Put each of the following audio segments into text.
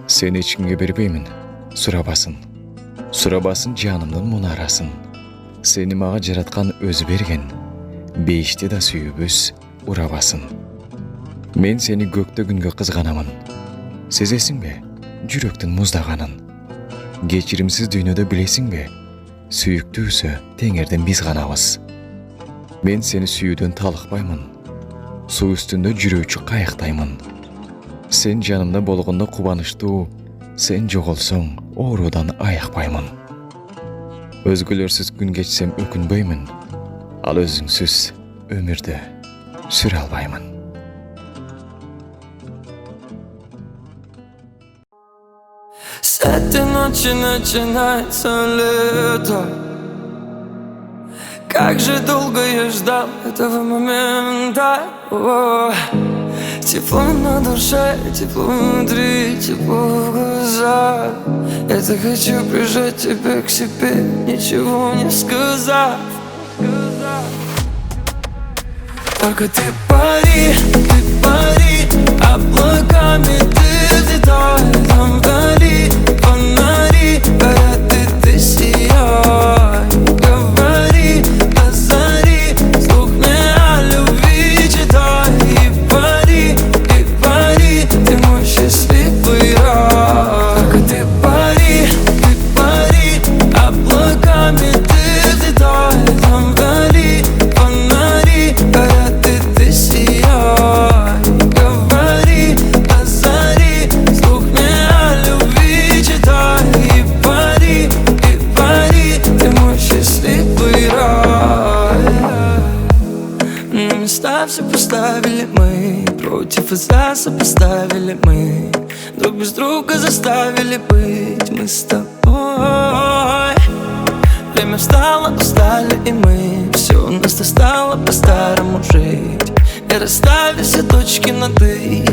Seni hiç kimge berбеймин, сурабасын. Сурабасын жанымдын мунарасын. Seni мага жараткан өзү берген, бейишти да сүйүүбүз урабасын. Мен сени көктө күнгө кызганамын. Сезесиңби, жүрөктүн муздаганын? Кечиримсиз дүйнөдө билесиңби, сүйүктүүсү теңерден биз ганабыз. Мен сени сүйүүдөн талыкпаймын, суу үстүндө жүрүүчү кайыктаймын. Сен жанымда болгондо кубанычтуу, сен жоголсоң оорудан аякпаймын. Өзгөлөрсүз күн кечсем өкүнбөймүн, ал өзүңсүз өмүрдү сүрө албаймын. С этой ночи начинается лето. Как же долго я ждал этого момента. Тепло на душе, тепло внутри, тепло в глазах. Я так хочу прижать тебя к себе, ничего не сказав. Только ты пари, облаками ты взлетай. Там вдали фонари горят, и ты сияй. Говори до зари, вслух мне о любви читай. И пари, ты мой счастливый рай. Только ты пари, облаками ты взлетай. Там вдали фонари горят, и ты сияй. Говори до зари, вслух мне о любви читай. И пари, ты мой счастливый рай. На места все поставили мы, против и за сопоставили мы, друг без друга заставили быть мы с тобой. Время встало, устали и мы, все у нас стало по-старому жить. И расставили все точки над «и»,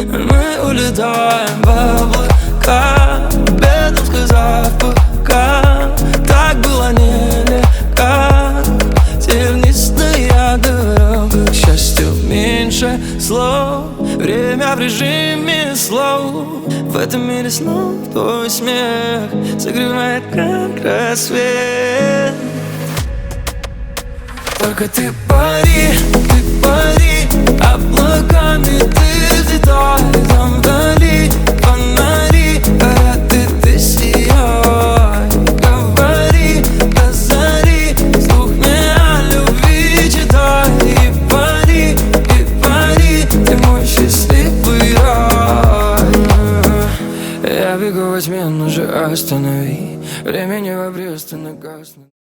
мы улетаем в облака, бедом сказав пока. Так было нелегко, тернистая дорога. К счастью, меньше слов, время в режиме слов. В этом мире снов твой смех согревает, как рассвет. Только ты пари, облаками ты взлетай. Там вдали фонари горят, и ты сияй. Говори до зари, вслух мне о любви читай. И пари, ты мой счастливый рай. Я бегу во тьме, но же останови, времени в обрез ты нагаснет.